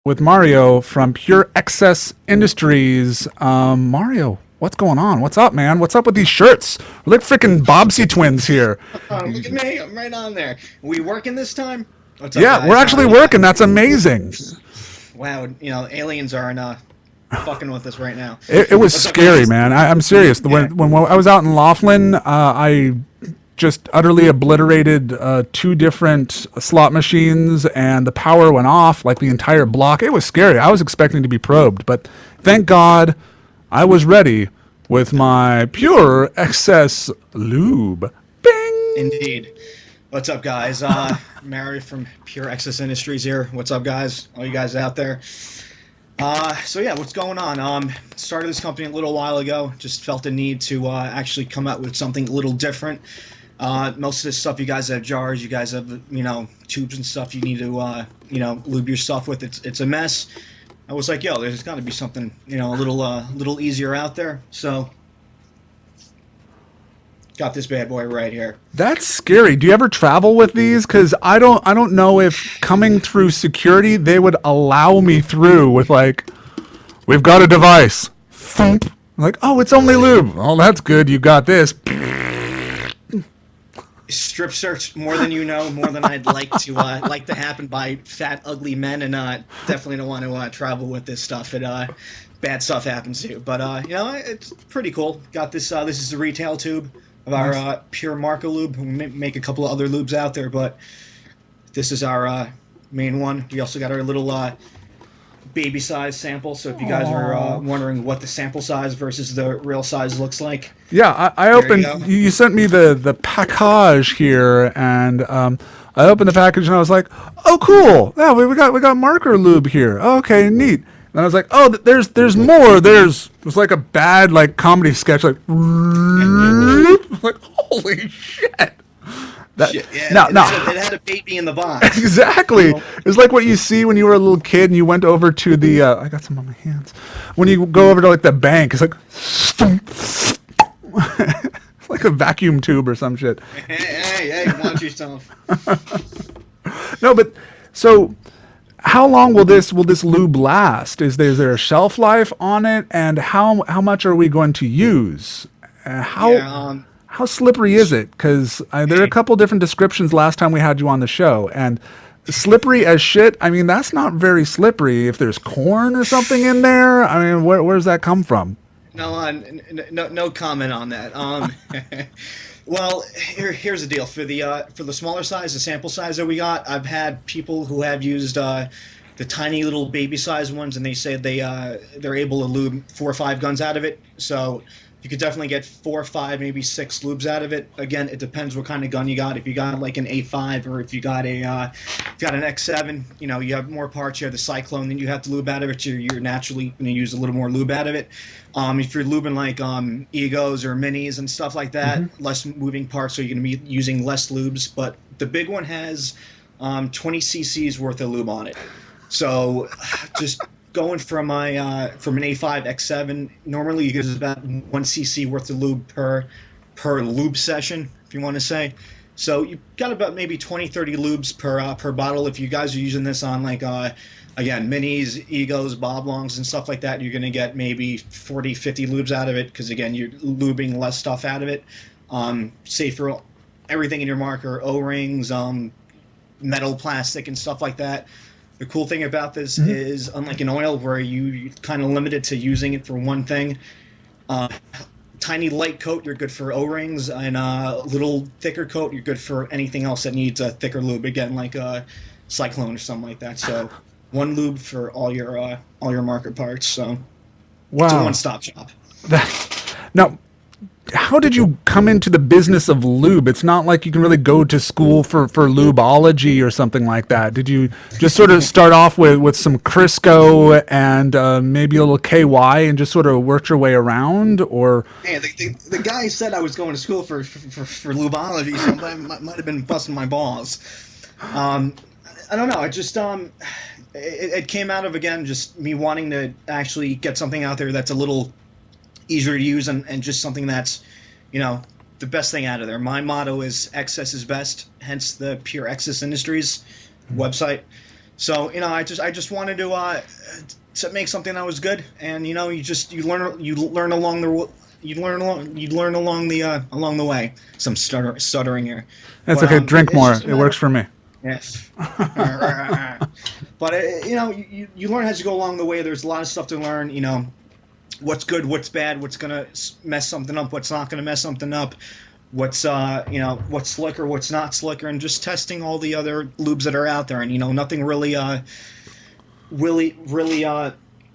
with Mario from Pure Excess Industries. Mario, what's going on? What's up, man? What's up with these shirts? We're like freaking Bobsy twins here. Look at me, I'm right on there. We working this time? What's up, Yeah, we're guys? actually working. That's amazing. Wow, aliens aren't fucking with us right now. It was What's up, scary, guys? man. I'm serious. Yeah. When I was out in Laughlin, I just utterly obliterated two different slot machines, and the power went off like the entire block. It was scary. I was expecting to be probed, but thank God I was ready with my Pure Excess Lube. Bing! Indeed. What's up, guys? Mary from Pure Excess Industries here. What's up, guys? All you guys out there. So yeah, what's going on? Started this company a little while ago. Just felt a need to actually come out with something a little different. Most of this stuff, you guys have jars, you guys have tubes and stuff. You need to lube your stuff with. It's a mess. I was like, yo, there's got to be something a little easier out there. So got this bad boy right here. That's scary. Do you ever travel with these? Because I don't know if coming through security they would allow me through with like, we've got a device. Thump. I'm like, oh, it's only lube. Oh, that's good. You got this. Strip search more than you know, more than I'd like to happen by fat, ugly men, and definitely don't want to travel with this stuff. Bad stuff happens to you. But it's pretty cool. Got this. This is the retail tube of our Pure Marco lube. We make a couple of other lubes out there, but this is our main one. We also got our little baby size sample. So if you guys are wondering what the sample size versus the real size looks like, Yeah, I opened. You sent me the package here, and I opened the package and I was like, oh, cool. Yeah, we got marker lube here. Oh, okay, neat. And I was like, oh, there's more. It was like a bad like comedy sketch, like, like holy shit. shit, yeah, it had a baby in the box. Exactly. It was like what you see when you were a little kid and you went over to the. I got some on my hands. When you go over to like the bank, it's like, like a vacuum tube or some shit. Hey, watch yourself. No, but so how long will this lube last? Is there a shelf life on it, and how much are we going to use? How slippery is it? Because there are a couple different descriptions last time we had you on the show, and slippery as shit. I mean, that's not very slippery. If there's corn or something in there, I mean, where does that come from? No comment on that. Well, here's the deal. For the smaller size, the sample size that we got, I've had people who have used the tiny little baby size ones, and they say they're able to lube 4 or 5 guns out of it. So you could definitely get 4 or 5, maybe 6 lubes out of it. Again, it depends what kind of gun you got. If you got like an A5 or if you got an X7, you have more parts. You have the Cyclone, then you have to lube out of it. You're naturally going to use a little more lube out of it. If you're lubing like Egos or Minis and stuff like that, less moving parts, so you're going to be using less lubes. But the big one has 20 cc's worth of lube on it. So just going from an A5 X7, normally you get about 1 cc worth of lube per lube session, if you want to say. So you've got about maybe 20-30 lubes per bottle. If you guys are using this on like again, Minis, Egos, Boblongs, and stuff like that, you're going to get maybe 40-50 lubes out of it, because again, you're lubing less stuff out of it. Say for everything in your marker, O-rings, metal, plastic, and stuff like that. The cool thing about this is, unlike an oil where you kind of limited to using it for one thing, tiny light coat, you're good for O-rings, and a little thicker coat, you're good for anything else that needs a thicker lube, again, like a Cyclone or something like that. So one lube for all your marker parts. So it's a one-stop shop. Now, how did you come into the business of lube? It's not like you can really go to school for lubeology or something like that. Did you just sort of start off with some Crisco and maybe a little KY and just sort of work your way around? Or hey, the guy said I was going to school for lubeology, so I might have been busting my balls. I don't know. I just it came out of, again, just me wanting to actually get something out there that's a little easier to use and just something that's, the best thing out of there. My motto is excess is best, hence the Pure Excess Industries website. So I just wanted to make something that was good, and you learn along the you learn along the way. Some stuttering here, That's but okay. Drink it's more. just a It matter. works for me. Yes. But you learn as you go along the way. There's a lot of stuff to learn. What's good, what's bad, what's gonna mess something up, what's not gonna mess something up, what's slicker, what's not slicker, and just testing all the other lubes that are out there. And nothing really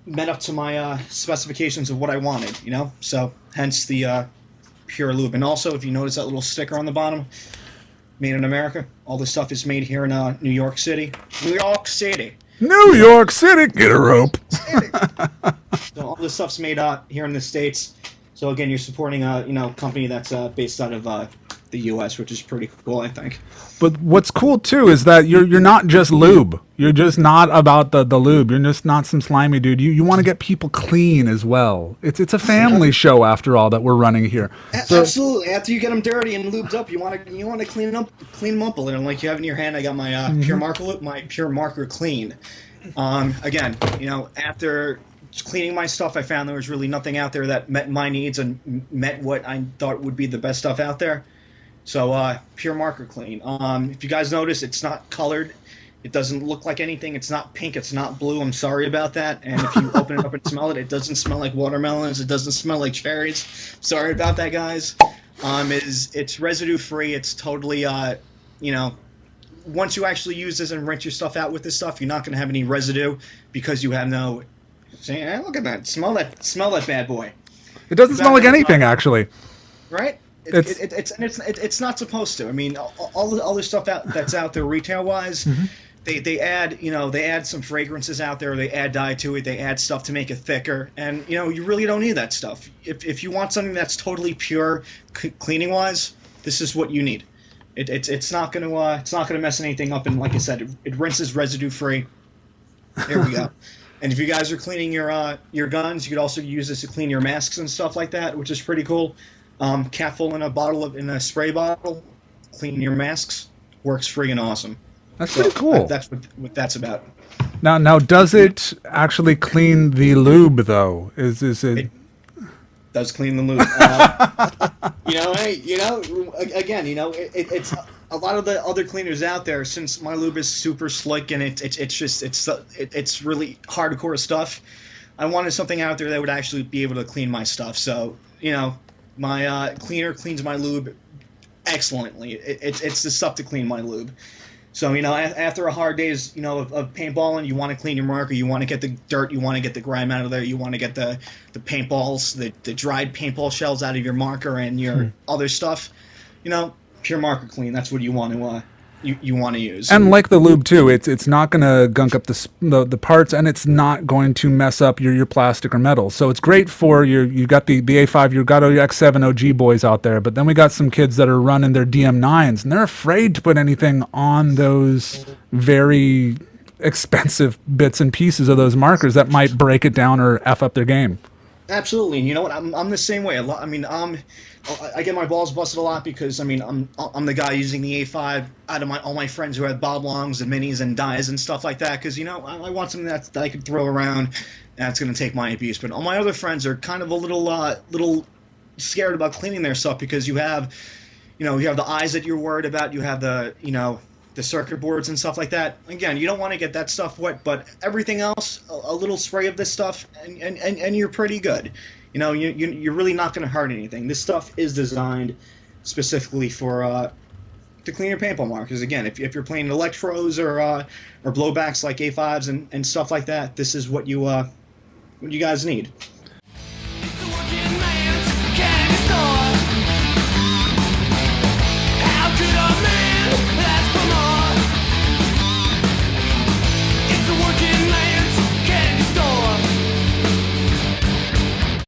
met up to my specifications of what I wanted. So hence the pure lube. And also, if you notice that little sticker on the bottom, made in America. All this stuff is made here in New York City. New York City. New York City, get a rope. So all this stuff's made here in the States. So again, you're supporting a company that's based out of the U.S., which is pretty cool, I think. But what's cool too is that you're not just lube. You're just not about the lube. You're just not some slimy dude. You want to get people clean as well. It's a family show after all that we're running here. So, Absolutely. After you get them dirty and lubed up, you want to clean them up a little. Like you have in your hand, I got my pure marker lube, my pure marker clean. Again, after cleaning my stuff, I found there was really nothing out there that met my needs and met what I thought would be the best stuff out there. So pure marker clean. If you guys notice, it's not colored. It doesn't look like anything. It's not pink. It's not blue. I'm sorry about that. And if you open it up and smell it, it doesn't smell like watermelons. It doesn't smell like cherries. Sorry about that, guys. It's residue free. It's totally once you actually use this and rinse your stuff out with this stuff, you're not going to have any residue because you have no. See, look at that. Smell that bad boy. it doesn't smell like anything, actually. Right? It's not supposed to. I mean, all the other stuff that's out there retail wise, they add some fragrances out there. They add dye to it. They add stuff to make it thicker, and you really don't need that stuff. If you want something that's totally pure, cleaning wise, this is what you need. It's not gonna mess anything up. And like I said, it rinses residue free. There we go. And if you guys are cleaning your guns, you could also use this to clean your masks and stuff like that, which is pretty cool. Cap full in a spray bottle, clean your masks, works friggin' awesome. That's pretty cool. That's what that's about. Now, does it actually clean the lube though? Is it? It does clean the lube. Again, it's a lot of the other cleaners out there. Since my lube is super slick and it's really hardcore stuff, I wanted something out there that would actually be able to clean my stuff. So my cleaner cleans my lube excellently. It's the stuff to clean my lube. So after a hard days of paintballing, you want to clean your marker. You want to get the dirt. You want to get the grime out of there. You want to get the paintballs, the dried paintball shells out of your marker and your other stuff. Pure marker clean. That's what you want to you want to use. And like the lube too, it's not going to gunk up the parts, and it's not going to mess up your plastic or metal. So it's great for you got the A5, you got your X7 OG boys out there, but then we got some kids that are running their DM9s, and they're afraid to put anything on those very expensive bits and pieces of those markers that might break it down or F up their game. Absolutely, and you know what? I'm the same way. I get my balls busted a lot because I'm the guy using the A5 out of all my friends who have bob longs and minis and dyes and stuff like that because I want something that I could throw around that's going to take my abuse. But all my other friends are kind of a little scared about cleaning their stuff because you have the eyes that you're worried about. You have the circuit boards and stuff like that. Again, you don't want to get that stuff wet, but everything else, a little spray of this stuff, and you're pretty good. You're really not going to hurt anything. This stuff is designed specifically for to clean your paintball markers. Again, if you're playing electros or blowbacks like A5s and stuff like that, this is what you guys need.